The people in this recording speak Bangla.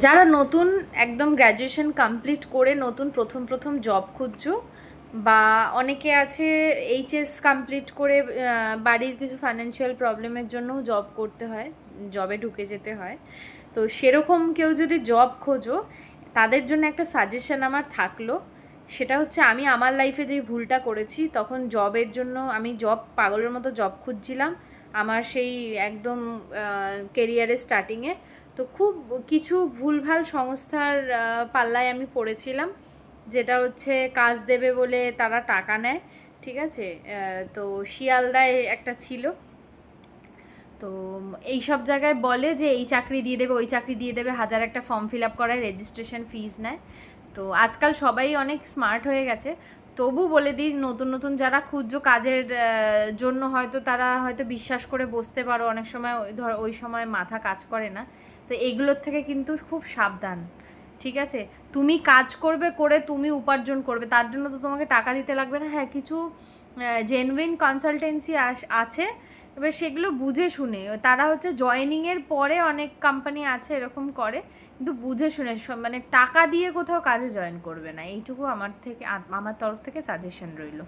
যারা নতুন একদম গ্র্যাজুয়েশন কমপ্লিট করে নতুন প্রথম প্রথম জব খুঁজছো, বা অনেকে আছে এইচএস কমপ্লিট করে বাড়ির কিছু ফাইন্যান্সিয়াল প্রবলেমের জন্যও জব করতে হয়, জবে ঢুকে যেতে হয়। তো সেরকম কেউ যদি জব খোঁজো, তাদের জন্য একটা সাজেশন আমার থাকলো। সেটা হচ্ছে, আমি আমার লাইফে যে ভুলটা করেছি, তখন জবের জন্য আমি পাগলের মতো জব খুঁজছিলাম আমার সেই একদম কেরিয়ারের স্টার্টিংয়ে। তো খুব কিছু ভুলভাল সংস্থার পাল্লায় আমি পড়েছিলাম, যেটা হচ্ছে কাজ দেবে বলে তারা টাকা নেয়। ঠিক আছে, তো শিয়ালদায় একটা ছিল। তো এই সব জায়গায় বলে যে এই চাকরি দিয়ে দেবে, ওই চাকরি দিয়ে দেবে, হাজার একটা ফর্ম ফিল আপ করায় রেজিস্ট্রেশন ফিজ নেয়। তো আজকাল সবাই অনেক স্মার্ট হয়ে গেছে। তবু বলে দিই, নতুন নতুন যারা খুঁজছো কাজের জন্য, হয়তো তারা হয়তো বিশ্বাস করে বসতে পারো, অনেক সময় ওই সময় মাথা কাজ করে না। তো এইগুলোর থেকে কিন্তু খুব সাবধান। ঠিক আছে, তুমি কাজ করবে, করে তুমি উপার্জন করবে, তার জন্য তো তোমাকে টাকা দিতে লাগবে না। হ্যাঁ, কিছু জেনুইন কনসালটেন্সি আছে, এবার সেগুলো বুঝে শুনে, তারা হচ্ছে জয়েনিংয়ের পরে অনেক কোম্পানি আছে এরকম করে, কিন্তু বুঝে শুনে, মানে টাকা দিয়ে কোথাও কাজে জয়েন করবে না। এইটুকু আমার তরফ থেকে সাজেশন রইল।